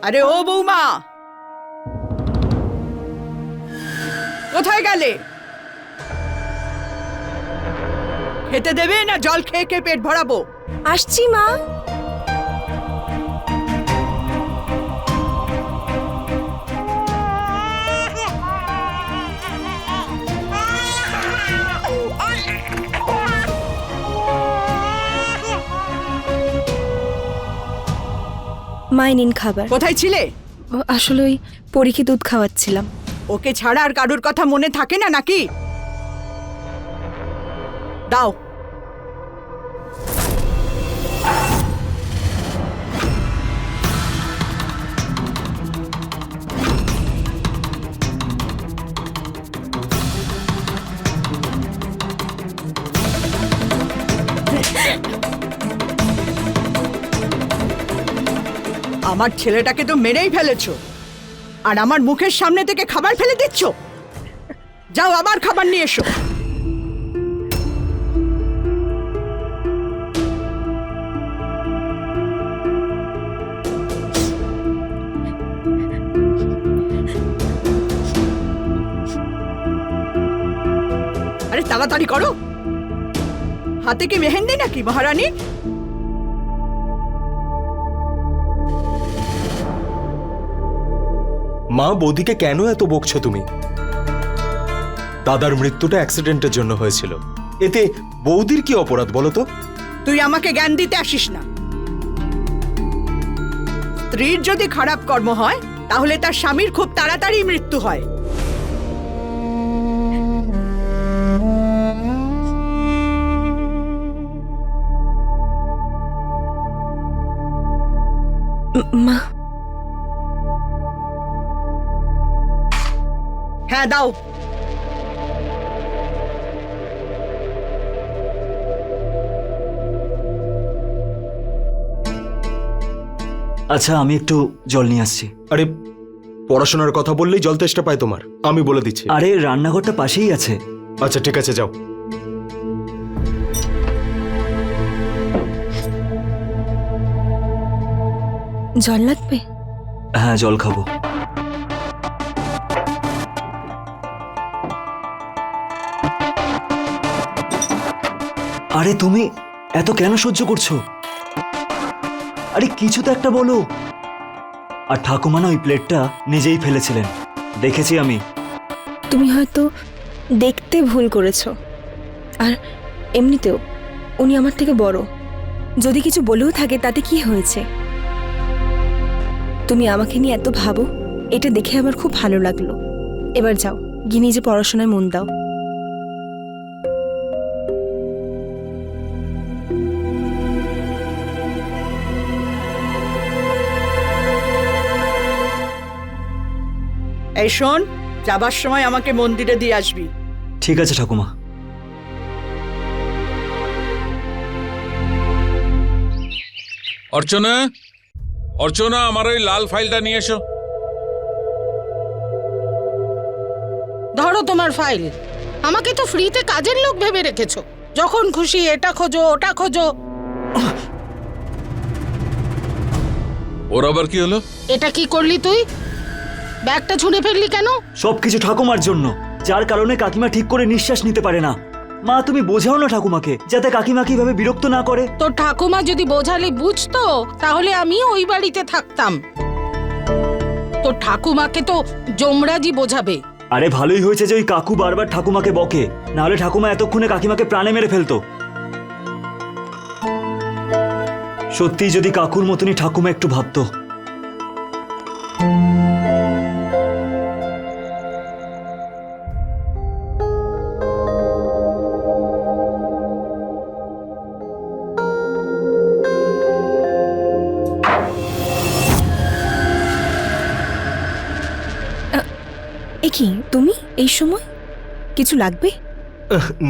আরে ও বৌমা, কোথায় গেলে? খেতে দেবে না জল খেয়ে খেয়ে পেট ভরাবো? আসছি মা। মাই নিন খাবার। কোথায় ছিলে? আসলে ওই পরীকে দুধ খাওয়াচ্ছিলাম। ওকে ছাড়া আর কারুর কথা মনে থাকে না নাকি? দাও। আমার ছেলেটাকে তো মেরেই ফেলেছো, আর আমার মুখের সামনে থেকে খাবার ফেলে দিচ্ছ। যাও আবার খাবার নিয়ে এসো। আরে তাড়াতাড়ি করো। হাতে কি মেহেন্দি নাকি মহারানী? মা, বৌদিকে কেন এত বকছো তুমি? দাদার মৃত্যুটা অ্যাক্সিডেন্টের জন্য হয়েছিল, এতে বৌদির কি অপরাধ বলো তো? তুই আমাকে জ্ঞান দিতে আসিস না। স্ত্রীর যদি খারাপ কর্ম হয় তাহলে তার স্বামীর খুব তাড়াতাড়ি মৃত্যু হয়। মা, হ্যাঁ দাও। আচ্ছা, আমি একটু জল নিয়ে আসছি। আরে, পড়াশোনার কথা বললেই জল তেষ্টা পায় তোমার? আমি বলে দিচ্ছি। আরে, রান্নাঘরটা পাশেই আছে। আচ্ছা ঠিক আছে, যাও। জল লাগবে? হ্যাঁ, জল খাবো। আরে, তুমি এত কেন সহ্য করছো? আরে কিছু তো একটা বলো। আর ঠাকুমা না ওই প্লেটটা নিজেই ফেলেছিলেন, দেখেছি আমি। তুমি হয়তো দেখতে ভুল করেছো। আর এমনিতেও উনি আমার থেকে বড়। যদি কিছু বলেও থাকে তাতে কি হয়েছে? তুমি আমাকে নিয়ে এত ভাবো, এটা দেখে আমার খুব ভালো লাগলো। এবার যাও, গিয়ে নিজে পড়াশোনায় মন দাও। এই শোন, যাবার সময় আমাকে মন্দিরে দিয়ে আসবি। ঠিক আছে ঠাকুমা। অর্চনা, অর্চনা, আমার ওই লাল ফাইলটা নিয়ে এসো। ধরো তোমার ফাইল। আমাকে তো ফ্রিতে কাজের লোক ভেবে রেখেছো। যখন খুশি এটা খোঁজো ওটা খোঁজো। ওর আবার কি হলো? এটা কি করলি তুই? ব্যাগটা ছুঁড়ে ফেললি কেন? সবকিছু ঠাকুমার জন্য, যার কারণে কাকিমা ঠিক করে নিঃশ্বাস নিতে পারে না। মা, তুমি বোঝাও না ঠাকুমাকে, যাতে কাকিমা কিভাবে বিরক্ত না করে। তোর ঠাকুমা যদি বোঝালে বুঝতো তাহলে আমি ওই বাড়িতে থাকতাম। তোর ঠাকুমাকে তো যমরাজি বোঝাবে। আরে ভালোই হয়েছে যে ওই কাকু বারবার ঠাকুমাকে বকে, নাহলে ঠাকুমা এতক্ষণে কাকিমাকে প্রাণে মেরে ফেলতো। সত্যি যদি কাকুর মতনই ঠাকুমা একটু ভাবতো। এ কি তুমি এই সময়? কিছু লাগবে?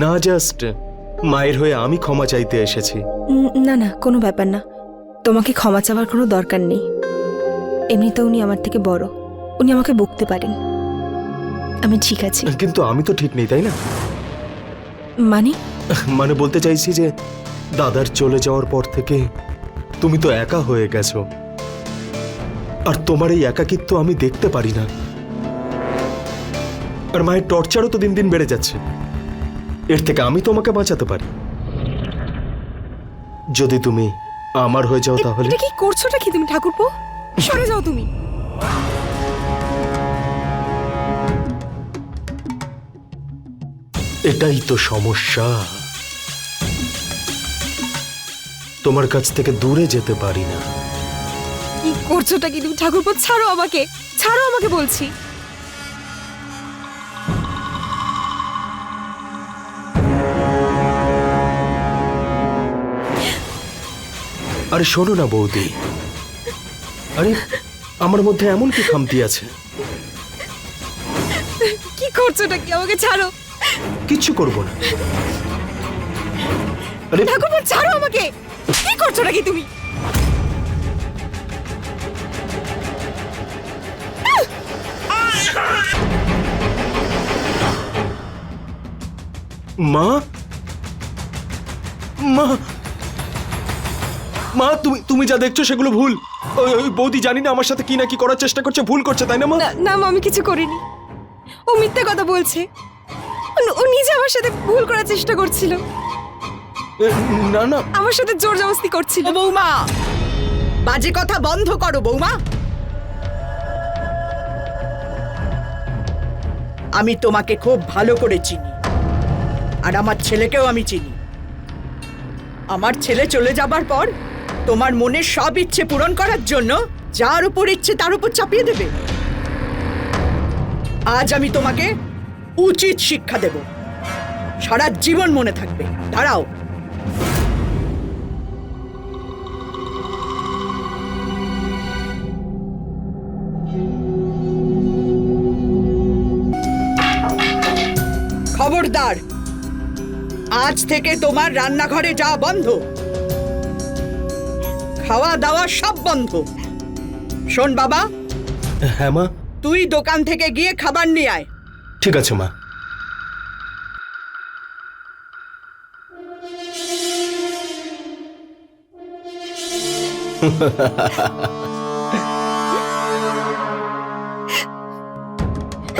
না, জাস্ট মায়ের হয়ে আমি ক্ষমা চাইতে এসেছি। না না, কোনো ব্যাপার না। তোমাকে ক্ষমা চাওয়ার কোনো দরকার নেই। এমনিতে উনি আমার থেকে বড়, উনি আমাকে বকতে পারেন। আমি ঠিক আছি। কিন্তু আমি তো ঠিক নেই, তাই না? মানে? মানে বলতে চাইছি যে দাদার চলে যাওয়ার পর থেকে তুমি তো একা হয়ে গেছো। আর তোমার এই একাকিত্ব আমি দেখতে পারি না। আর মায়ের টর্চারও তো দিন দিন বেড়ে যাচ্ছে। এর থেকে আমি তোমাকে বাঁচাতে পারি। যদি তুমি আমার হয়ে যাও তাহলে। এটা কি করছোটা কি তুমি ঠাকুরপো? সরে যাও তুমি। এটাই তো সমস্যা, তোমার কাছ থেকে দূরে যেতে পারি না। কি করছোটা কি তুমি ঠাকুরপো? ছাড়ো আমাকে, ছাড়ো আমাকে বলছি। আরে শোনো না বৌদি, আরে আমার মধ্যে এমন কি খামতি আছে? কি করছোটা কি? আমাকে ছাড়ো। কিচ্ছু করবো না। আরে ঠাকুরপো ছাড়ো আমাকে। কি করছোটা কি তুমি? মা, মা, মা, তুমি যা দেখছো সেগুলো ভুল। ওই বৌদি জানি না আমার সাথে কি না কি করার চেষ্টা করছে, ভুল করছে, তাই না মা? না না মা, আমি কিছু করিনি। ও মিথ্যে কথা বলছে। ও নিজে আমার সাথে ভুল করার চেষ্টা করছিল। না না, আমার সাথে জোর জবরদস্তি করছিল। ও বৌমা, বাজে কথা বন্ধ করো বৌমা। আমি তোমাকে খুব ভালো করে চিনি, আর আমার ছেলেকেও আমি চিনি। আমার ছেলে চলে যাবার পর তোমার মনের সব ইচ্ছে পূরণ করার জন্য যার উপর ইচ্ছে তার উপর চাপিয়ে দেবে। আজ আমি তোমাকে উচিত শিক্ষা দেব, সারা জীবন মনে থাকবে। দাঁড়াও। খবরদার, আজ থেকে তোমার রান্নাঘরে যাওয়া বন্ধ, খাওয়া দাওয়া সব বন্ধ। শোন বাবা, হ্যাঁ মা, তুই দোকান থেকে গিয়ে খাবার নিয়ে আয়। ঠিক আছে মা।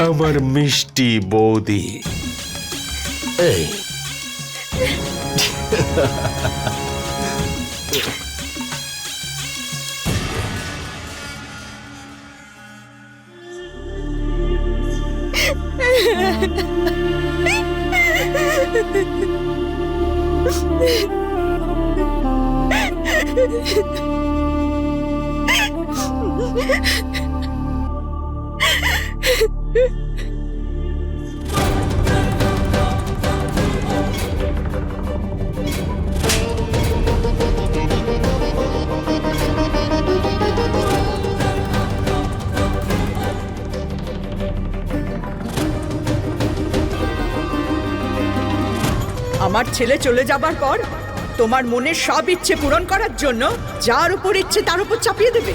আমার মিষ্টি বৌদি, এই আমার ছেলে চলে যাবার পর তোমার মনের সব ইচ্ছে পূরণ করার জন্য যার উপর ইচ্ছে তার উপর চাপিয়ে দেবে।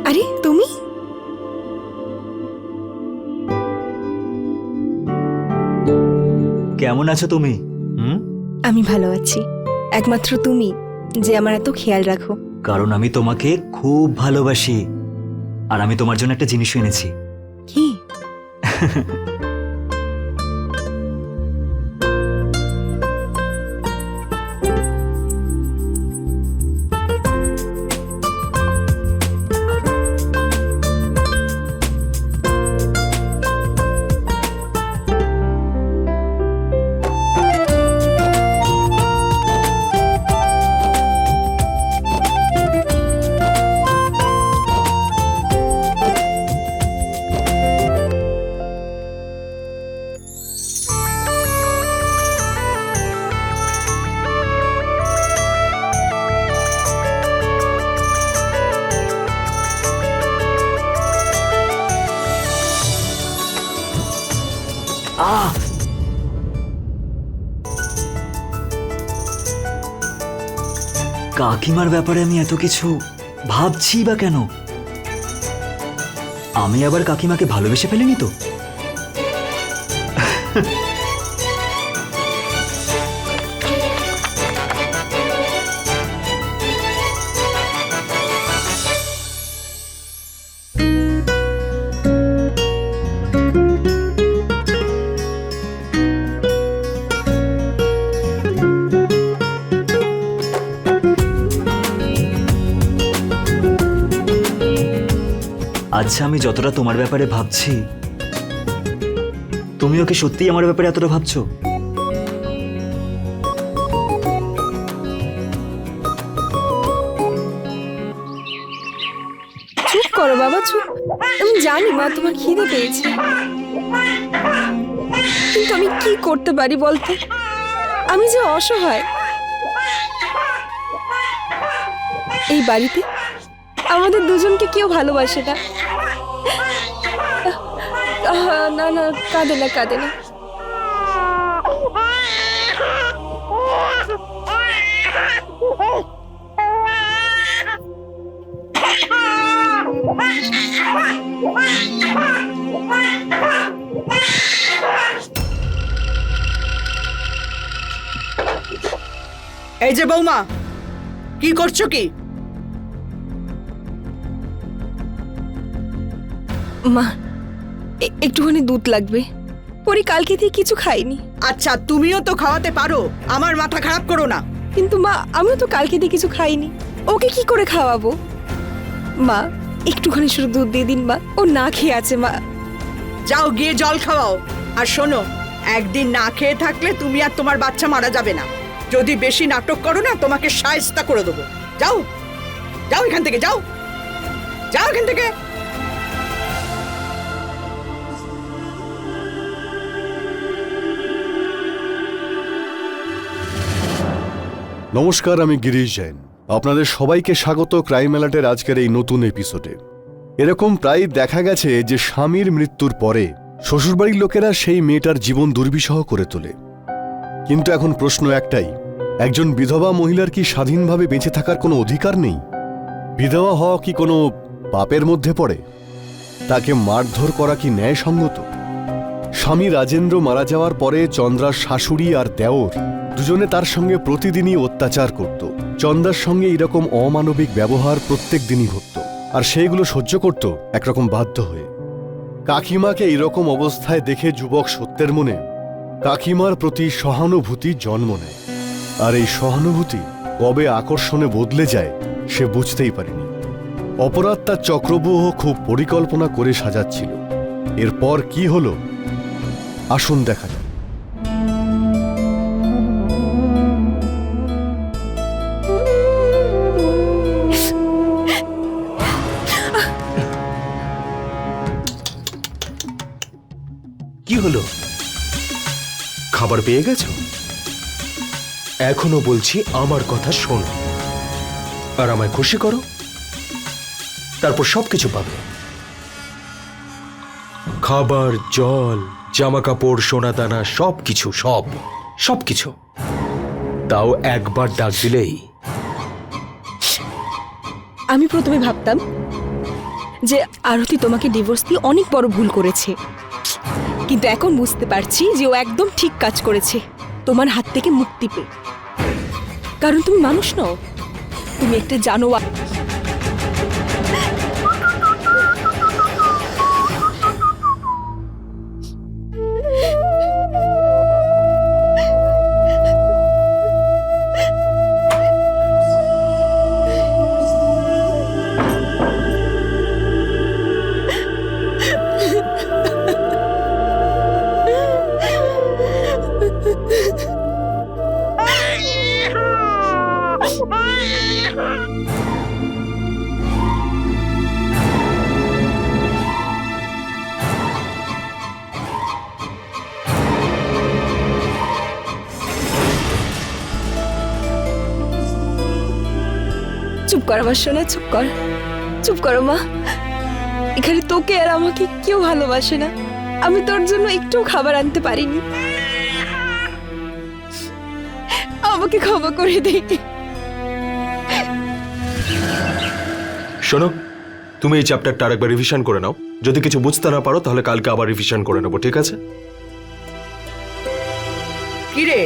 আরে তুমি? কেমন আছো তুমি? আমি ভালো আছি। একমাত্র তুমি যে আমার এত খেয়াল রাখো। কারণ আমি তোমাকে খুব ভালোবাসি, আর আমি তোমার জন্য একটা জিনিস এনেছি। কি? কাকিমার ব্যাপারে আমি এত কিছু ভাবছি বা কেন? আমি আবার কাকিমাকে ভালোবেসে ফেলিনি তো? আচ্ছা, আমি যতটা তোমার ব্যাপারে ভাবছি, তুমিও কি সত্যিই আমার ব্যাপারে এতটা ভাবছো? চুপ করো বাবা, চুপ। আমি জানি মা তোমার খিদে পেয়েছে, কিন্তু আমি কি করতে পারি বলতে? আমি যে অসহায়। এই বাড়িতে আমাদের দুজনকে কেউ ভালোবাসে না। না না, কাঁদে না, কাঁদে না। এই যে বৌমা, কি করছো কি? মা, একটুখানি দুধ লাগবে। পরে কালকে থেকে কিছু খাইনি। আচ্ছা, তুমিও তো খাওয়াতে পারো, আমার মাথা খারাপ করো না। কিন্তু মা, আমিও তো কালকে দিয়ে কিছু খাইনি। ওকে কি করে খাওয়াবো? মা, একটুখানি শুধু দুধ দিয়ে দিন মা, ও না খেয়ে আছে মা। যাও গিয়ে জল খাওয়াও। আর শোনো, একদিন না খেয়ে থাকলে তুমি আর তোমার বাচ্চা মারা যাবে না। যদি বেশি নাটক করো না, তোমাকে শায়েস্তা করে দেবো। যাও, যাও এখান থেকে, যাও, যাও এখান থেকে। নমস্কার, আমি গিরিশ জৈন। আপনাদের সবাইকে স্বাগত ক্রাইম অ্যালার্টের আজকের এই নতুন এপিসোডে। এরকম প্রায় দেখা গেছে যে স্বামীর মৃত্যুর পরে শ্বশুরবাড়ির লোকেরা সেই মেয়েটার জীবন দুর্বিষহ করে তোলে। কিন্তু এখন প্রশ্ন একটাই, একজন বিধবা মহিলার কি স্বাধীনভাবে বেঁচে থাকার কোনো অধিকার নেই? বিধবা হওয়া কি কোনো পাপের মধ্যে পড়ে? তাকে মারধর করা কি ন্যায়সঙ্গত? স্বামী রাজেন্দ্র মারা যাওয়ার পরে চন্দ্রার শাশুড়ি আর দেওর দুজনে তার সঙ্গে প্রতিদিনই অত্যাচার করত। চন্দ্রার সঙ্গে এরকম অমানবিক ব্যবহার প্রত্যেক দিনই ঘটত, আর সেইগুলো সহ্য করত একরকম বাধ্য হয়ে। কাকিমাকে এরকম অবস্থায় দেখে যুবক সত্যের মনে কাকিমার প্রতি সহানুভূতি জন্ম নেয়। আর এই সহানুভূতি কবে আকর্ষণে বদলে যায় সে বুঝতেই পারেনি। অপরাধ তার চক্রব্যূহ খুব পরিকল্পনা করে সাজাচ্ছিল। এরপর কি হলো আসুন দেখা যাক। কি হলো? খাবার পেয়ে গেছো? এখনো বলছি আমার কথা শোনো আর আমায় খুশি করো, তারপর সবকিছু পাবে। খাবার, জল, জামা কাপড়, সোনা দানা, সবকিছু, সবকিছু। তাও একবার ডাক দিলেই। আমি প্রথমে ভাবতাম যে আরতি তোমাকে ডিভোর্স দিয়ে অনেক বড় ভুল করেছে, কিন্তু এখন বুঝতে পারছি যে ও একদম ঠিক কাজ করেছে তোমার হাত থেকে মুক্তি পেয়ে। কারণ তুমি মানুষ নও, তুমি একটা জানোয়ার। চুপ কর আমার সোনা, চুপ কর, চুপ করো মা। এখানে তোকে আর আমাকে কেউ ভালোবাসে না। আমি তোর জন্য একটু খাবার আনতে পারিনি, আমাকে ক্ষমা করে দে। শোনো, তুমি এই চ্যাপ্টারটা আরেকবার রিভিশন করে নাও। যদি কিছু বুঝতে না পারো তাহলে কালকে আবার রিভিশন করে নেবো, ঠিক আছে? কিরে,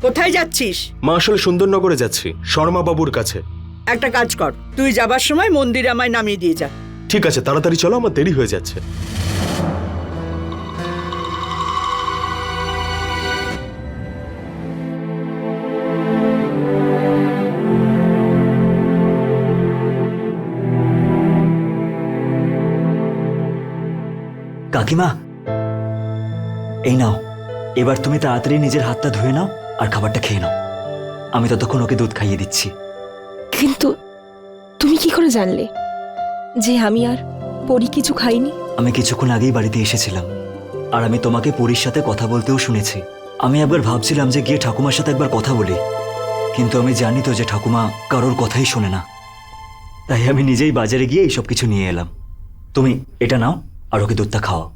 কোথায় যাচ্ছিস? মা, আসলে সুন্দরনগরে যাচ্ছি, শর্মা বাবুর কাছে। একটা কাজ কর, তুই যাবার সময় মন্দিরে আমায় নামিয়ে দিয়ে যা। ঠিক আছে, তাড়াতাড়ি চলো, আমার দেরি হয়ে যাচ্ছে। কাকিমা, এই নাও, এবার তুমি তাড়াতাড়ি নিজের হাতটা ধুয়ে নাও আর খাবারটা খেয়ে নাও। আমি ততক্ষণ ওকে দুধ খাইয়ে দিচ্ছি। কিন্তু তুমি কি করে জানলে যে আমি আর পরি কিছু খাইনি? আমি কিছুক্ষণ আগেই বাড়িতে এসেছিলাম, আর আমি তোমাকে পরীর সাথে কথা বলতেও শুনেছি। আমি একবার ভাবছিলাম যে গিয়ে ঠাকুমার সাথে একবার কথা বলি, কিন্তু আমি জানি তো যে ঠাকুমা কারোর কথাই শোনে না। তাই আমি নিজেই বাজারে গিয়ে এইসব কিছু নিয়ে এলাম। তুমি এটা নাও আর ওকে দুধটা খাওয়াও।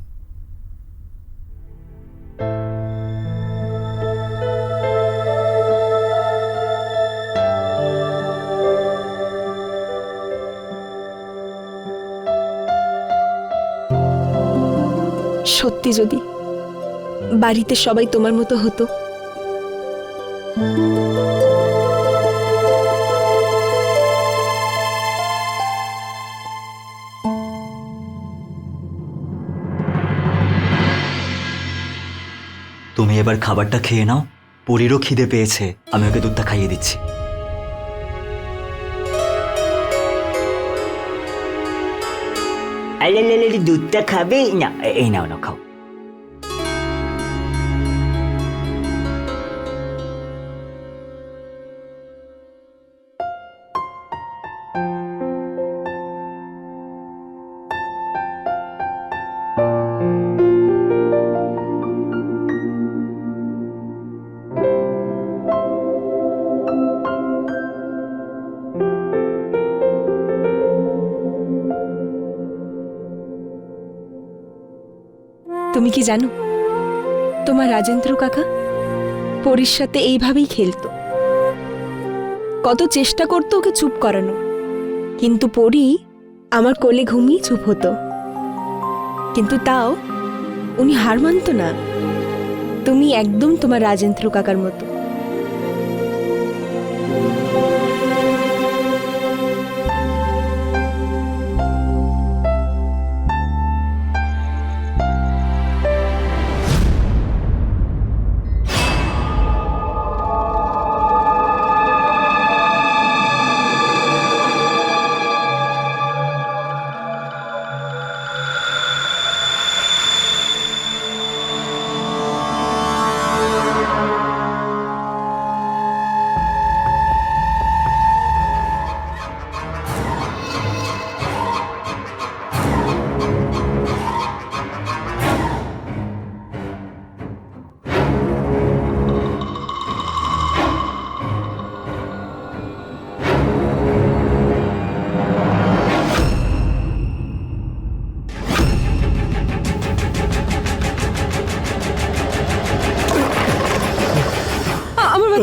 সত্যি যদি বাড়িতে সবাই তোমার মতো হতো, তুমি এবার খাবারটা খেয়ে নাও, পরীরও খিদে পেয়েছে, আমি ওকে দুধটা খাইয়ে দিচ্ছি। দুধটা খাবে না? এই নাও, না খাও। তুমি কি জানো তোমার রাজেন্দ্র কাকা পরীর সাথে এইভাবেই খেলতো। কত চেষ্টা করতো ওকে চুপ করানো, কিন্তু পরী আমার কোলে ঘুমিয়ে চুপ হতো। কিন্তু তাও উনি হার মানতো না। তুমি একদম তোমার রাজেন্দ্র কাকার মতো।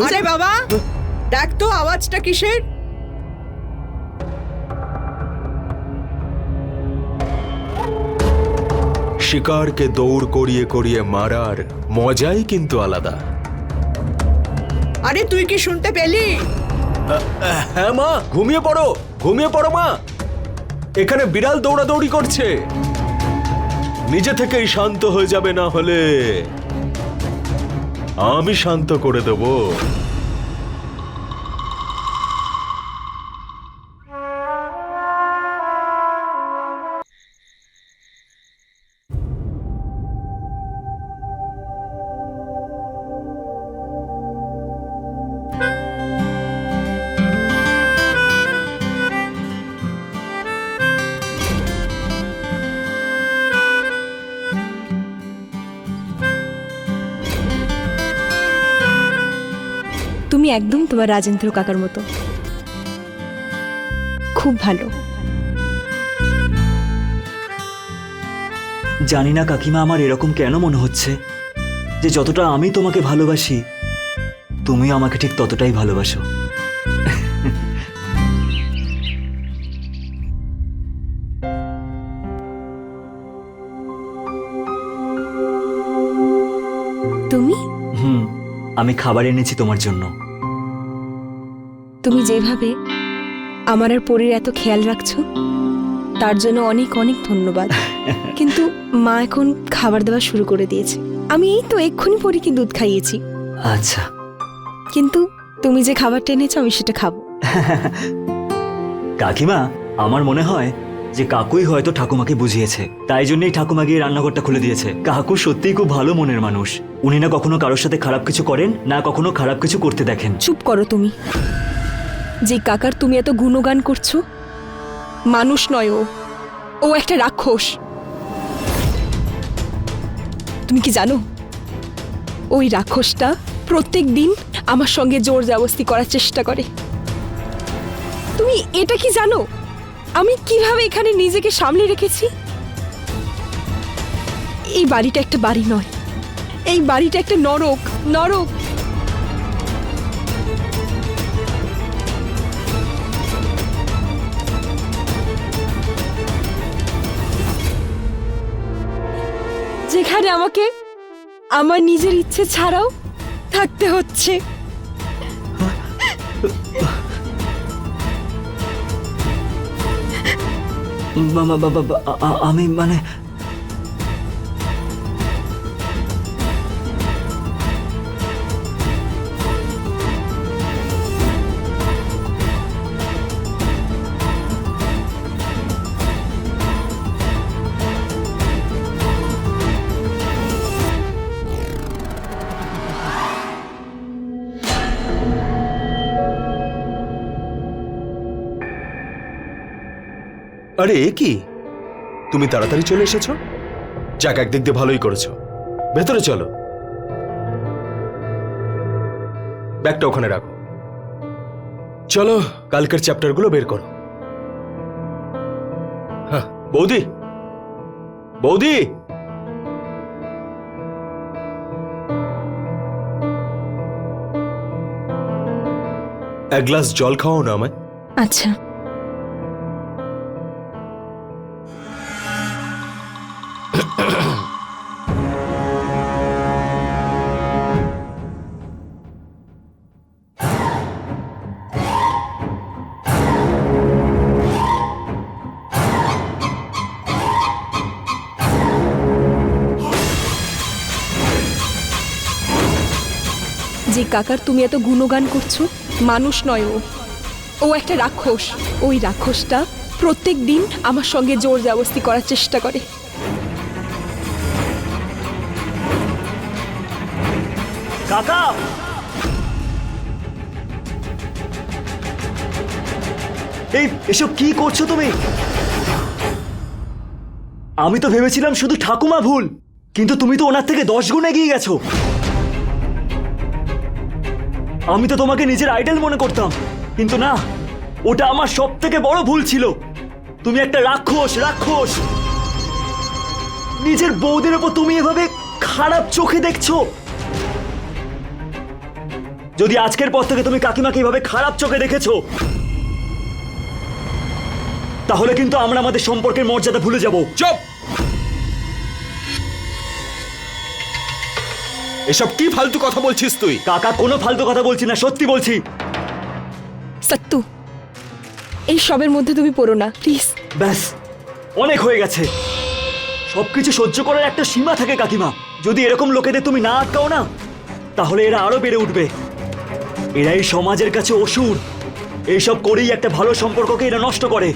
আরে বাবা, দেখ তো আওয়াজটা কিসের? শিকারকে দৌড় করিয়ে করিয়ে মারার মজাই কিন্তু আলাদা। আরে তুই কি শুনতে পেলি? হ্যাঁ মা, ঘুমিয়ে পড়ো, ঘুমিয়ে পড়ো মা। এখানে বিড়াল দৌড়াদৌড়ি করছে, নিজে থেকেই শান্ত হয়ে যাবে, না হলে আমি শান্ত করে দেবো। তুমি একদম তোমার রাজেন্দ্র কাকার মতো, খুব ভালো। জানি না কাকিমা, আমার এরকম কেন মনে হচ্ছে যে যতটা আমি তোমাকে ভালোবাসি, তুমিও আমাকে ঠিক ততটাই ভালোবাসো। আমি খাবার এনেছি তোমার জন্য। তুমি যেভাবে আমার আর পরীর এত খেয়াল রাখছো তার জন্য অনেক অনেক ধন্যবাদ। কিন্তু মা এখন খাবার দেওয়া শুরু করে দিয়েছে। আমি এই তো এক্ষুনি পরীকে দুধ খাইয়েছি, আচ্ছা। কিন্তু তুমি যে খাবারটা এনেছো আমি সেটা খাবো। কাকিমা, আমার মনে হয় যে কাকুই হয়তো ঠাকুমাকে বুঝিয়েছে, তাই জন্যই ঠাকুমা গিয়ে রান্নাঘরটা খুলে দিয়েছে। কাকু সত্যিই খুব ভালো মনের মানুষ। উনি না কখনো কারোর সাথে খারাপ কিছু করেন, না কখনো খারাপ কিছু করতে দেখেন। চুপ করো তুমি। যে কাকার তুমি এত গুণগান করছো, মানুষ নয় ও, ও একটা রাক্ষস। তুমি কি জানো ওই রাক্ষসটা প্রত্যেক দিন আমার সঙ্গে জোর জবরদস্তি করার চেষ্টা করে। তুমি এটা কি জানো আমি কিভাবে এখানে নিজেকে সামলে রেখেছি? এই বাড়িটা একটা বাড়ি নয়, এই বাড়িটা একটা নরক, নরক। যেখানে আমাকে আমার নিজের ইচ্ছে ছাড়াও থাকতে হচ্ছে। আমি মানে আরে এ কি, তুমি তাড়াতাড়ি চলে এসেছো? যাক, একদিক দিয়ে ভালোই করেছো। ভেতরে চলো, ব্যাগটা ওখানে রাখো। চলো, কালকের চ্যাপ্টারগুলো বের করো। হ্যাঁ, বৌদি, বৌদি, এক গ্লাস জল খাও না আমায়। আচ্ছা। যে কাকার তুমি এত গুণগান করছো, মানুষ নয় ও, ও একটা রাক্ষস। ওই রাক্ষসটা প্রত্যেক দিন আমার সঙ্গে জোর জবরদস্তি করার চেষ্টা করে। কাকা, এসব কি করছো তুমি? আমি তো ভেবেছিলাম শুধু ঠাকুমা ভুল, কিন্তু তুমি তো ওনার থেকে 10 গুণ এগিয়ে গেছো। আমি তো তোমাকে নিজের আইডল মনে করতাম, কিন্তু না, ওটা আমার সব থেকে বড় ভুল ছিল। তুমি একটা রাক্ষস, রাক্ষস। নিজের বউদের উপর তুমি এভাবে খারাপ চোখে দেখছো। যদি আজকের পর থেকে তুমি কাকিমাকে এভাবে খারাপ চোখে দেখেছো, তাহলে কিন্তু আমরা আমাদের সম্পর্কের মর্যাদা ভুলে যাব। চুপ! এসব কি ফালতু কথা বলছিস তুই? কাকা, কোনো ফালতু কথা বলছি না, সত্যি বলছি। সত্তু, এই সবের মধ্যে তুমি পড়ো না প্লিজ। ব্যাস, অনেক হয়ে গেছে। সবকিছু সহ্য করার একটা সীমা থাকে কাকিমা। যদি এরকম লোকেদের তুমি না আটকাও না, তাহলে এরা আরো বেড়ে উঠবে। এরা এই সমাজের কাছে অসুর। এইসব করেই একটা ভালো সম্পর্ককে এরা নষ্ট করে।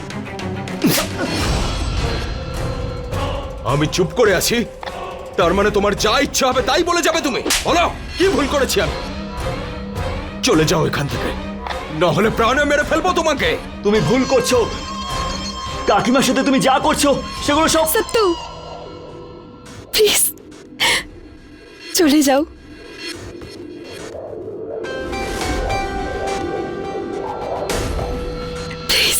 আমি চুপ করে আছি, তার মানে তোমার যা ইচ্ছা হবে তাই বলে যাবে তুমি? বলো, কি ভুল করেছি আমি? চলে যাও এখান থেকে, না হলে প্রাণে মেরে ফেলবো তোমাকে। তুমি ভুল করছো। কাকিমার সাথে তুমি যা করছো সেগুলো সব সত্তু, প্লিজ চলে যাও। প্লিজ।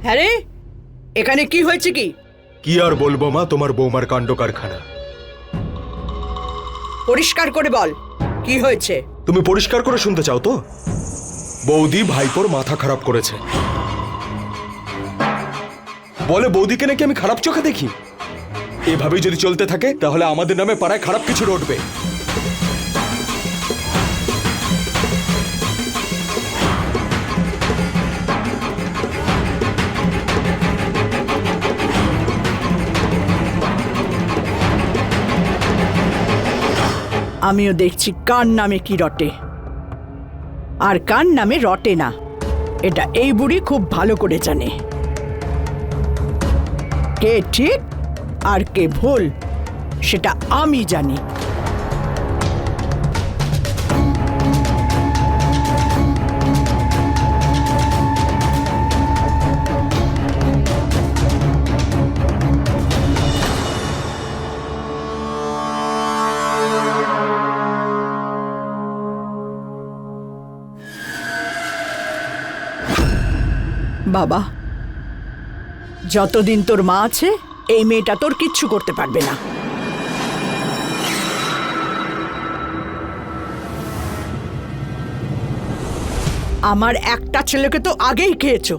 হ্যাঁ রে, এখানে কি হয়েছে কি? কি আর বলবো মা, তোমার বৌমার কাণ্ড কারখানা। পরিষ্কার করে বল। কি হয়েছে? তুমি পরিষ্কার করে শুনতে চাও তো? বৌদি ভাইপোর মাথা খারাপ করেছে। বলে বৌদিকে নাকি আমি খারাপ চোখে দেখি। এভাবেই যদি চলতে থাকে তাহলে আমাদের নামে পাড়ায় খারাপ কিছু রটবে। আমিও দেখছি কার নামে কি রটে আর কার নামে রটে না, এটা এই বুড়ি খুব ভালো করে জানে। কে ঠিক আর কে ভুল সেটা আমি জানি। বাবা, যতদিন তোর মা আছে এই মেয়েটা তোর কিচ্ছু করতে পারবে না। আমার একটা ছেলেকে তো আগেই খেয়েছো,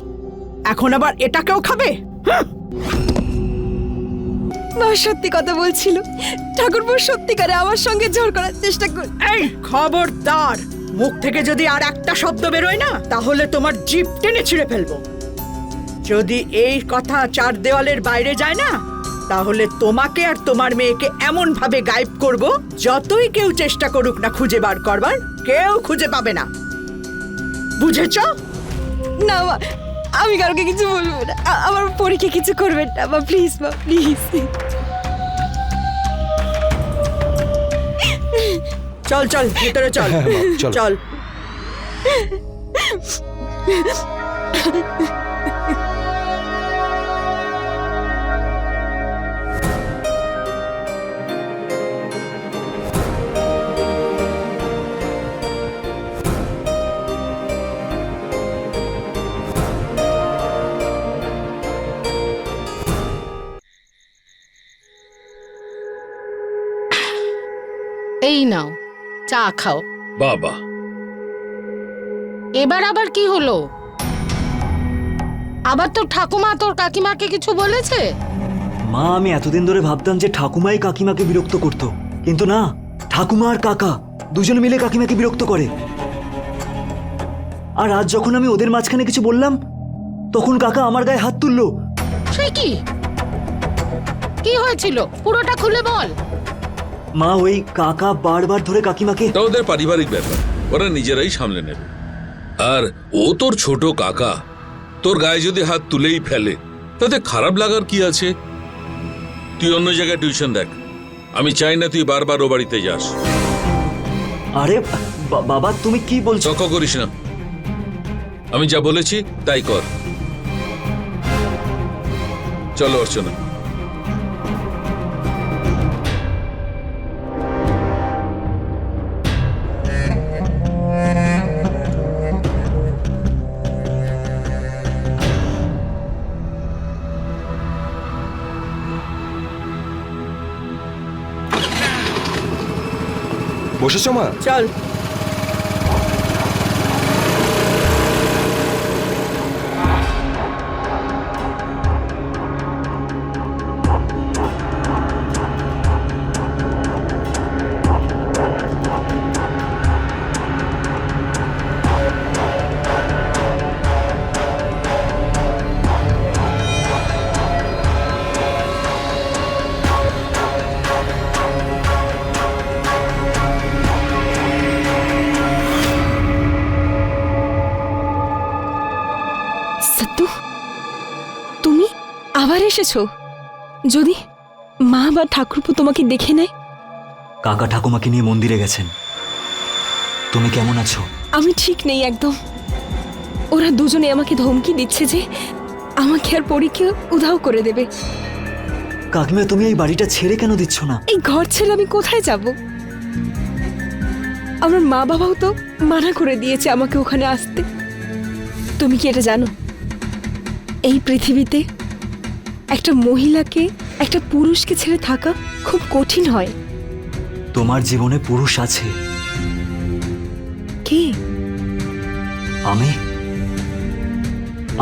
এখন আবার এটাকেও খাবে? মা সত্যি কথা বলছিল, ঠাকুরপো সত্যিকারে আমার সঙ্গে জোর করার চেষ্টা কর। এই খবরদার, মুখ থেকে যদি আর একটা শব্দ বেরোয় না তাহলে তোমার জিভ টেনে ছিঁড়ে ফেলবো। যদি এই কথা চার দেওয়ালের বাইরে যায় না তাহলে তোমাকে আর তোমার মেয়েকে এমন ভাবে গায়েব করব, যতই কেউ চেষ্টা করুক না খুঁজে বার করবার, কেউ খুঁজে পাবে না। বুঝেছো? না মা, আমি কাউকে কিছু বলবো না। আমার পরীক্ষা কিছু করবেন না মা, প্লিজ মা, প্লিজ। চল চল ভিতরে চল, চল। চল। এই নাও চা খাও। বাবা, এবার আবার কি হলো? আবার তোর ঠাকুমা তোর কাকিমাকে কিছু বলেছে? মা, আমি এতদিন ধরে ভাবতাম যে ঠাকুমাই কাকিমাকে বিরক্ত করতো, কিন্তু না, ঠাকুমা আর কাকা দুজনে মিলে কাকিমাকে বিরক্ত করে। আর আজ যখন আমি ওদের মাঝখানে কিছু বললাম তখন কাকা আমার গায়ে হাত তুললো। সে কি? কি হয়েছিল পুরোটা খুলে বল। মা, ওই কাকা বারবার ধরে কাকিমাকে। এটা ওদের পারিবারিক ব্যাপার, ওরা নিজেরাই সামলে নেবে। আর ও তোর ছোট কাকা, তোর গায়ে যদি হাত তুলেই ফেলে তাতে খারাপ লাগার কি আছে? তুই অন্য জায়গায় টিউশন দেখ, আমি চাই না তুই বারবার ও বাড়িতে যাস। আরে বাবা, তুমি কি বলছো? চক করিস না, আমি যা বলেছি তাই কর। চলো অর্চনা। বসেছো মা? চল। সত্যু, তুমি আবার এসেছো? যদি মা বা ঠাকুরপো তোমাকে দেখে নেয়? কাকা ঠাকুমাকে নিয়ে মন্দিরে গেছেন। তুমি কেমন আছো? আমি ঠিক নেই একদম। ওরা দুজনে আমাকে ধমকি দিচ্ছে যে আমাকে আর পরীকে উধাও করে দেবে। কাকিমা, তুমি এই বাড়িটা ছেড়ে কেন দিচ্ছ না? এই ঘর ছেড়ে আমি কোথায় যাব? আমার মা বাবাও তো মানা করে দিয়েছে আমাকে ওখানে আসতে। তুমি কি এটা জানো, এই পৃথিবীতে একটা মহিলাকে একটা পুরুষকে ছেড়ে থাকা খুব কঠিন হয়। তোমার জীবনে পুরুষ আছে, কে?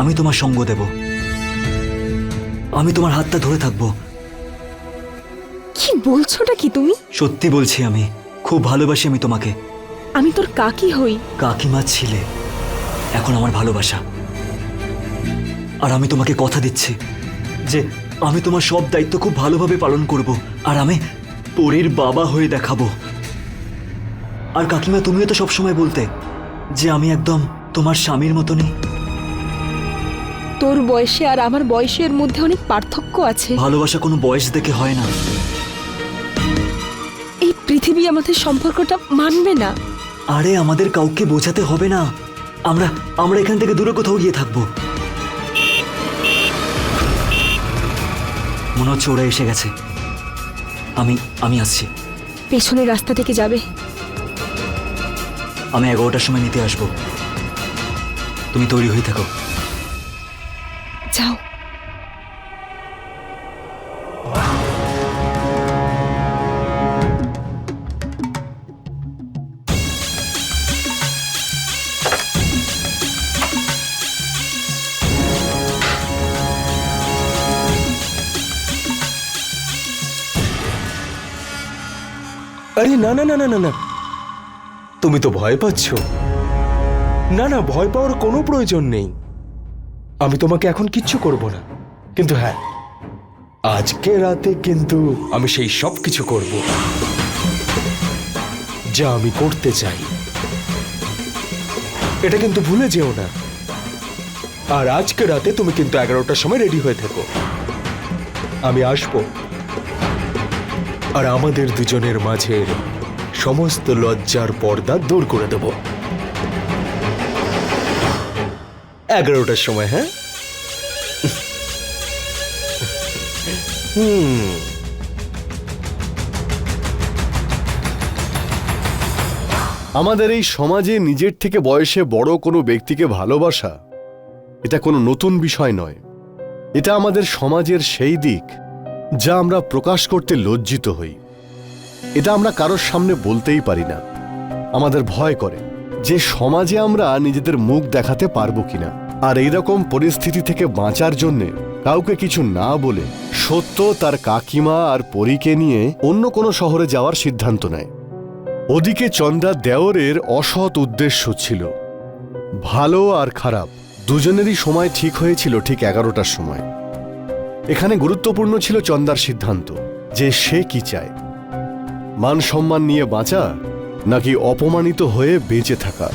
আমি তোমার সঙ্গ দেব, আমি তোমার হাতটা ধরে থাকবো। কি বলছোটা কি তুমি? সত্যি বলছি, আমি খুব ভালোবাসি আমি তোমাকে। আমি তোর কাকি হই। কাকিমা ছিলে, এখন আমার ভালোবাসা। আর আমি তোমাকে কথা দিচ্ছি যে আমি তোমার সব দায়িত্ব খুব ভালোভাবে পালন করব, আর আমি পরীর বাবা হয়ে দেখাবো। আর কাকিমা, তুমিও তো সবসময় বলতে যে আমি একদম তোমার স্বামীর মতনই। তোর বয়সে আর আমার বয়সের মধ্যে অনেক পার্থক্য আছে। ভালোবাসা কোনো বয়স দেখে হয় না। এই পৃথিবী আমাদের সম্পর্কটা মানবে না। আরে আমাদের কাউকে বোঝাতে হবে না, আমরা এখান থেকে দূরে কোথাও গিয়ে থাকবো। মনে হচ্ছে ওরা এসে গেছে। আমি আসছি। পেছনের রাস্তা থেকে যাবে। আমি 11টার সময় নিতে আসবো, তুমি তৈরি হয়ে থাকো। যাও। আরে না না না না না না, তুমি তো ভয় পাচ্ছ। না না, ভয় পাওয়ার কোনো প্রয়োজন নেই। আমি তোমাকে এখন কিচ্ছু করব না, কিন্তু হ্যাঁ, আজকে রাতে কিন্তু আমি সেই সব কিছু করব যা আমি করতে চাই। এটা কিন্তু ভুলে যেও না। আর আজকে রাতে তুমি কিন্তু 11টার সময় রেডি হয়ে থেকো। আমি আসবো, আর আমাদের দুজনের মাঝের সমস্ত লজ্জার পর্দা দূর করে দেব 11টার সময়। হ্যাঁ, আমাদের এই সমাজে নিজের থেকে বয়সে বড় কোনো ব্যক্তিকে ভালোবাসা এটা কোনো নতুন বিষয় নয়। এটা আমাদের সমাজের সেই দিক যা আমরা প্রকাশ করতে লজ্জিত হই। এটা আমরা কারোর সামনে বলতেই পারি না। আমাদের ভয় করে যে সমাজে আমরা নিজেদের মুখ দেখাতে পারবো কিনা। আর এইরকম পরিস্থিতি থেকে বাঁচার জন্যে কাউকে কিছু না বলে সত্য তার কাকিমা আর পরীকে নিয়ে অন্য কোনো শহরে যাওয়ার সিদ্ধান্ত নেয়। ওদিকে চন্দ্রা দেওরের অসৎ উদ্দেশ্য ছিল। ভালো আর খারাপ দুজনেরই সময় ঠিক হয়েছিল ঠিক 11টার সময়। এখানে গুরুত্বপূর্ণ ছিল চন্দ্রার সিদ্ধান্ত যে সে কি চায়, মান সম্মান নিয়ে বাঁচা নাকি অপমানিত হয়ে বেঁচে থাকা।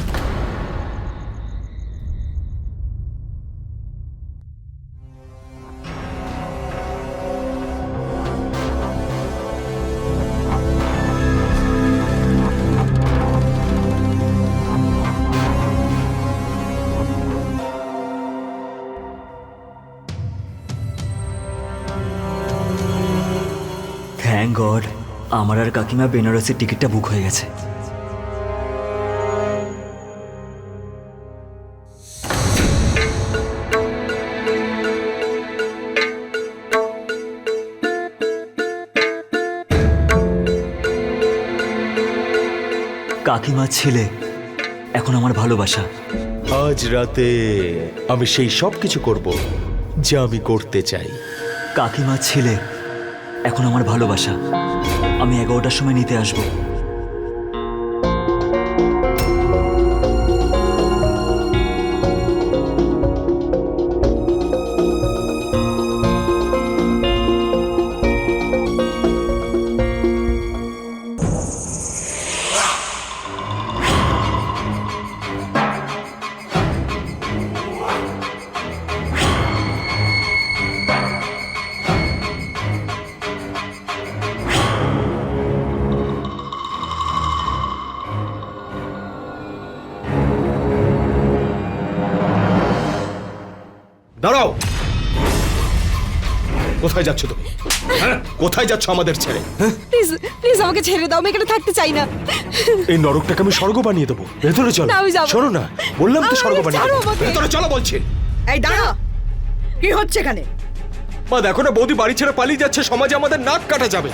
থ্যাঙ্ক গড, আমার আর কাকিমা বেনারসের টিকিটটা বুক হয়ে গেছে। কাকিমা ছিলে, এখন আমার ভালোবাসা। আজ রাতে আমি সেই সব কিছু করব যা আমি করতে চাই। কাকিমা ছিলে, এখন আমার ভালোবাসা। আমি 11টার সময় নিতে আসবো। দাঁড়াও, কোথায় যাচ্ছ তুমি? হ্যাঁ, কোথায় যাচ্ছ আমাদের ছেড়ে? প্লিজ প্লিজ আমাকে ছেড়ে দাও, আমি এখানে থাকতে চাই না। এই নরকটাকে আমি স্বর্গ বানিয়ে দেবো। ভেতরে চলো। না, আমি যাবো। শোনো না, বললাম তো স্বর্গ আমাকে বানিয়ে ছাড়ো দেবো। আমাকে। ভেতরে চলো বলছি। এই দাঁড়া, কি হচ্ছে এখানে? মা দেখো না, বৌদি বাড়ি ছেড়ে পালিয়ে যাচ্ছে, সমাজে আমাদের নাক কাটা যাবে।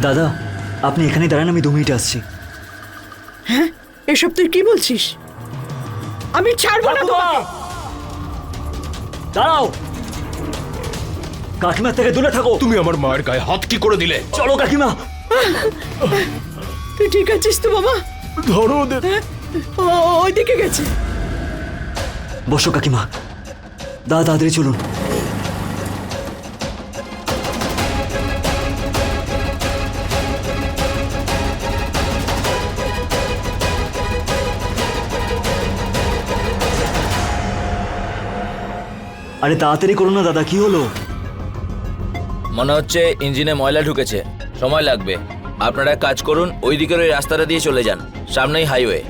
দাদা আপনি এখানেই দাঁড়ান, আমি 2 মিনিটে আসছি। এসব তুই কি বলছিস? আমি ছাড়বো না তোমাকে। দাঁড়াও, কাকিমার থেকে দূরে থাকো। তুমি আমার মায়ের গায়ে হাত কি করে দিলে? চলো কাকিমা। তুই ঠিক আছিস তো বাবা? ধরো ওদের। ওইদিকে গেছে। বসো কাকিমা। দাদা তাড়াতাড়ি চলুন। আরে তাড়াতাড়ি করুন না দাদা, কি হলো? মনে হচ্ছে ইঞ্জিনে ময়লা ঢুকেছে, সময় লাগবে। আপনারা এক কাজ করুন, ওই দিকের ওই রাস্তাটা দিয়ে চলে যান, সামনেই হাইওয়ে।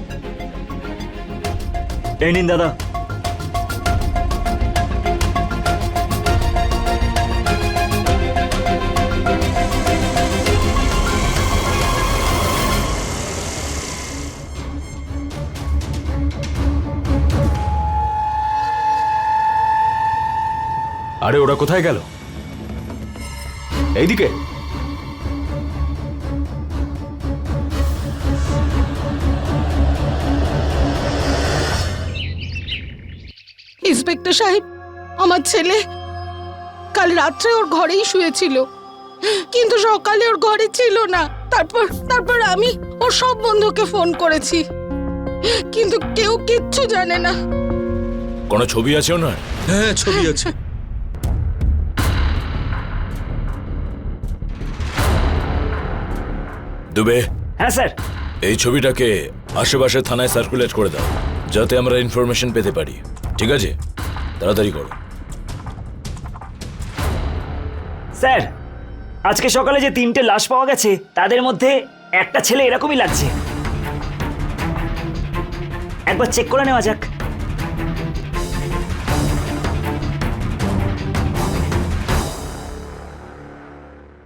এই নিন দাদা। আরে ওরা কোথায় গেল? এইদিকে। ইন্সপেক্টর সাহেব, আমার ছেলে কাল রাত্রে ওর ঘরেই শুয়েছিল, কিন্তু সকালে ওর ঘরে ছিল না। তারপর আমি ওর সব বন্ধুকে ফোন করেছি, কিন্তু কেউ কিচ্ছু জানে না। কোনো ছবি আছে ওনার? হ্যাঁ, ছবি আছে। দুবে, হ্যাঁ স্যার। এই ছবিটাকে আশেপাশে থানায় সার্কুলেট করে দাও, যাতে আমরা ইনফরমেশন পেতে পারি। ঠিক আছে, তাড়াতাড়ি করো। স্যার, আজকে সকালে যে 3টে লাশ পাওয়া গেছে তাদের মধ্যে একটা ছেলে এরকমই লাগছে। একবার চেক করে নেওয়া যাক।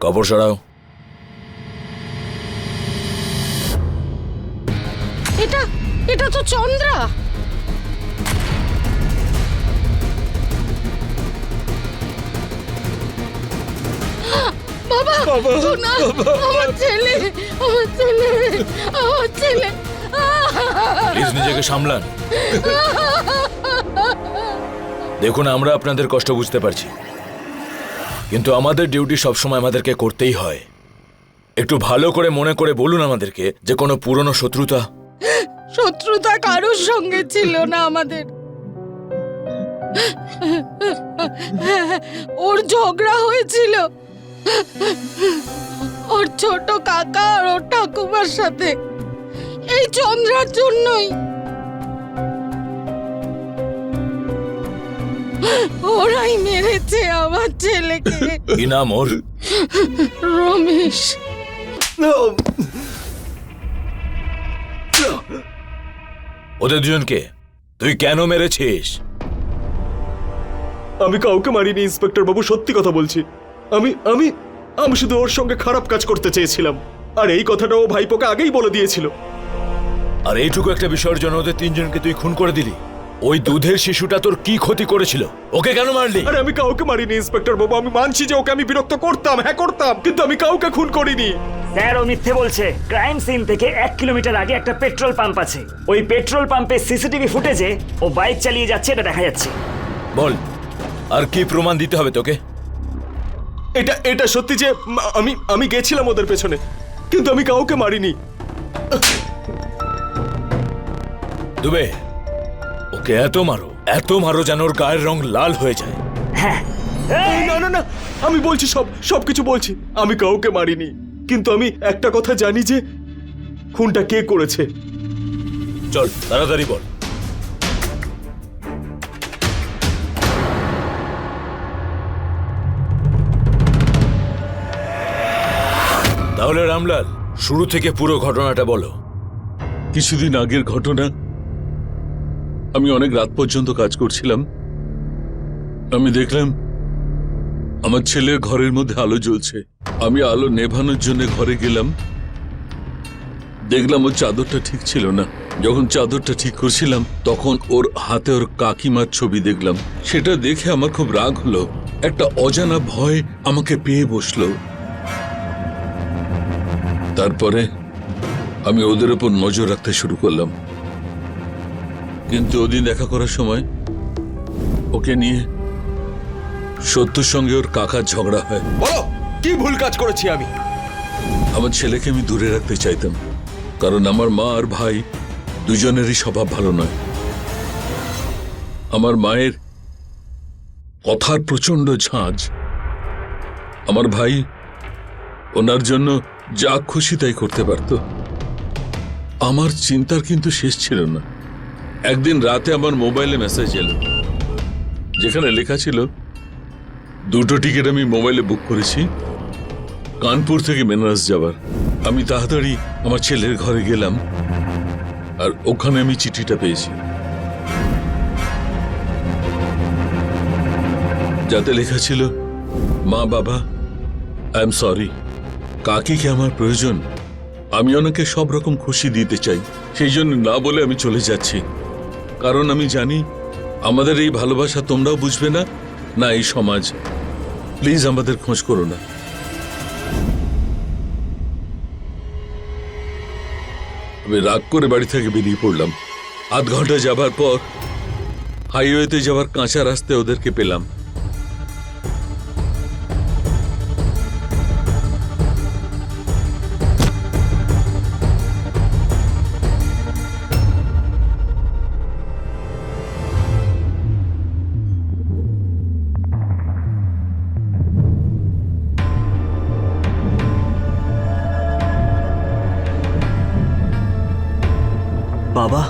কাপড় সরাও। এটা তো চন্দ্রা। বাবা, সোনা, আমার ছেলে। প্লিজ নিজেকে সামলান। দেখুন, আমরা আপনাদের কষ্ট বুঝতে পারছি, কিন্তু আমাদের ডিউটি সবসময় আমাদেরকে করতেই হয়। একটু ভালো করে মনে করে বলুন আমাদেরকে যে কোনো পুরনো শত্রুতা কারোর সঙ্গে ছিল না আমাদের। ওর ঝগড়া হয়েছিল ওর ছোট কাকা আর ওর ঠাকুমার সাথে, এই চন্দ্রার জন্যই। ওরাই মেরেছে আমার ছেলেকে। কি নাম ওর? রমেশ। ওদের দুজনকে তুই কেন মেরেছিস? আমি কাউকে মারিনি ইন্সপেক্টর বাবু, সত্যি কথা বলছি। আমি আমি আমি শুধু ওর সঙ্গে খারাপ কাজ করতে চেয়েছিলাম, আর এই কথাটা ও ভাইপোকে আগেই বলে দিয়েছিল। আর এইটুকু একটা বিষয়ের জন্য ওদের 3জনকে তুই খুন করে দিলি। ওই দুধের শিশুটা তোর কি ক্ষতি করেছিল? ওকে কেন মারলি? আরে আমি কাউকে মারিনি ইন্সপেক্টর বাবু, আমি মানছি যে ওকে আমি বিরক্ত করতাম, হ্যাঁ করতাম, কিন্তু আমি কাউকে খুন করিনি। স্যার, ও মিথ্যে বলছে। ক্রাইম সিন থেকে 1 কিলোমিটার আগে একটা পেট্রোল পাম্প আছে। ওই পেট্রোল পাম্পের সিসিটিভি ফুটেজে ও বাইক চালিয়ে যাচ্ছে, এটা দেখা যাচ্ছে। বল, আর কি প্রমাণ দিতে হবে তোকে? এটা সত্যি যে আমি গেছিলাম ওদের পেছনে, কিন্তু আমি কাউকে মারিনি। দুবে, ওকে এত মারো যেন ওর গায়ের রং লাল হয়ে যায়। হ্যাঁ। না না না, আমি বলছি সবকিছু বলছি। আমি কাউকে মারিনি, কিন্তু আমি একটা কথা জানি যে খুনটা কে করেছে। চল তাড়াতাড়ি বল। তাহলে রামলাল, শুরু থেকে পুরো ঘটনাটা বলো। কিছুদিন আগের ঘটনা। আমি অনেক রাত পর্যন্ত কাজ করছিলাম। আমি দেখলাম আমার ছেলের ঘরের মধ্যে আলো জ্বলছে। আমি আলো নেভানোর জন্য ঘরে গেলাম, দেখলাম ওর চাদরটা ঠিক ছিল না। যখন চাদরটা ঠিক করছিলাম তখন ওর হাতে ওর কাকিমার ছবি দেখলাম। সেটা দেখে আমার খুব রাগ হলো। একটা অজানা ভয় আমাকে পেয়ে বসলো। তারপরে আমি ওদের উপর নজর রাখতে শুরু করলাম, কিন্তু ওদিন দেখা করার সময় ওকে নিয়ে সত্যর সঙ্গে ওর কাকার ঝগড়া হয়। বলো কি ভুল কাজ করেছি আমি? আমার ছেলেকে আমি দূরে রাখতে চাইতাম, কারণ আমার মা আর ভাই দুজনেরই স্বভাব ভালো নয়। আমার মায়ের কথার প্রচন্ড ঝাঁজ। আমার ভাই ওনার জন্য যা খুশি তাই করতে পারত। আমার চিন্তার কিন্তু শেষ ছিল না। একদিন রাতে আমার মোবাইলে মেসেজ এলো, যেখানে লেখা ছিল 2টো টিকিট আমি মোবাইলে বুক করেছি কানপুর থেকে বেনারস যাবার। আমি তাড়াতাড়ি আমার ছেলের ঘরে গেলাম, আর ওখানে আমি চিঠিটা পেয়েছি, যাতে লেখা ছিল, মা বাবা, আই এম সরি, কাকিকে আমার প্রয়োজন, আমি ওনাকে সব রকম খুশি দিতে চাই, সেই জন্য না বলে আমি চলে যাচ্ছি, কারণ আমি জানি আমাদের এই ভালোবাসা তোমরাও বুঝবে না, না এই সমাজ। প্লিজ আমাদের খোঁজ করো না। আমি রাগ করে বাড়ি থেকে বেরিয়ে পড়লাম। আধ ঘন্টা যাবার পর হাইওয়েতে যাওয়ার কাঁচা রাস্তায় ওদেরকে পেলাম। বাবা,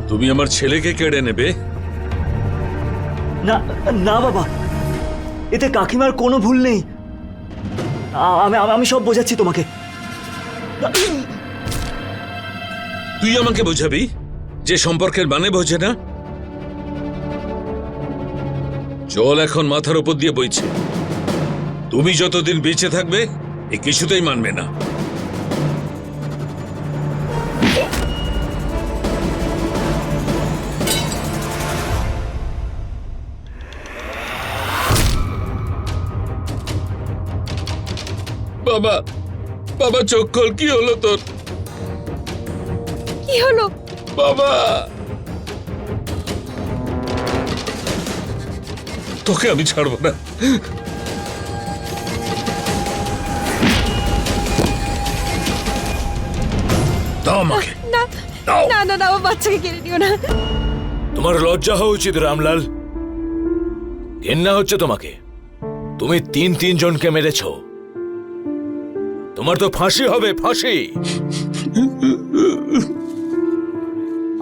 তুমি আমার ছেলেকে কেড়ে নেবে? না না বাবা, এতে কাকিমার কোনো ভুল নেই। আমি সব বোঝাচ্ছি তোমাকে। তুই আমাকে বোঝাবি যে সম্পর্কের মানে বোঝে না? জল এখন মাথার উপর দিয়ে বইছে। তুমি যতদিন বেঁচে থাকবে এ কিছুতেই মানবে না। বাবা, বাবা চোখ খোল, কি হলো তোর? কি হলো? বাবা, তোকে আমি ছাড়বো না। দাও আমাকে, না দাও। না না না, আমার বাচ্চাকে কেড়ে নিও না। তোমার লজ্জা হওয়া উচিত রামলাল। ঘেন্না হচ্ছে তোমাকে। তুমি 3 জনকে মেরেছ। তোমার তো ফাঁসি হবে, ফাঁসি।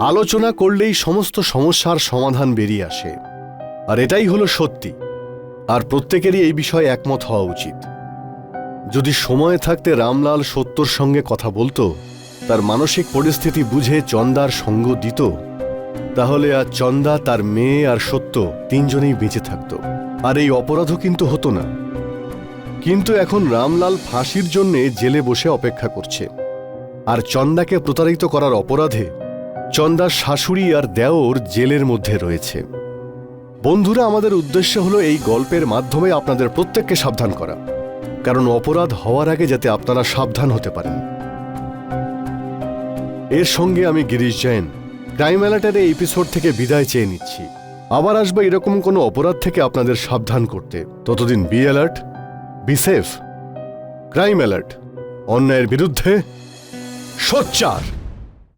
আলোচনা করলেই সমস্ত সমস্যার সমাধান বেরিয়ে আসে, আর এটাই হলো সত্যি। আর প্রত্যেকেরই এই বিষয়ে একমত হওয়া উচিত। যদি সময় থাকতে রামলাল সত্যর সঙ্গে কথা বলতো, তার মানসিক পরিস্থিতি বুঝে চন্দার সঙ্গ দিত, তাহলে আজ চন্দা, তার মেয়ে আর সত্য 3 জনেই বেঁচে থাকত, আর এই অপরাধও কিন্তু হতো না। কিন্তু এখন রামলাল ফাঁসির জন্যে জেলে বসে অপেক্ষা করছে, আর চন্দাকে প্রতারিত করার অপরাধে চন্দার শাশুড়ি আর দেওর জেলের মধ্যে রয়েছে। বন্ধুরা, আমাদের উদ্দেশ্য হলো এই গল্পের মাধ্যমে আপনাদের প্রত্যেককে সাবধান করা, কারণ অপরাধ হওয়ার আগে যাতে আপনারা সাবধান হতে পারেন। এর সঙ্গে আমি গিরিশ জৈন ক্রাইম অ্যালার্টের এই এপিসোড থেকে বিদায় চেয়ে নিচ্ছি। আবার আসবে এরকম কোনো অপরাধ থেকে আপনাদের সাবধান করতে। ততদিন be alert, be safe. Crime alert, অন্যায়ের বিরুদ্ধে সোচ্চার।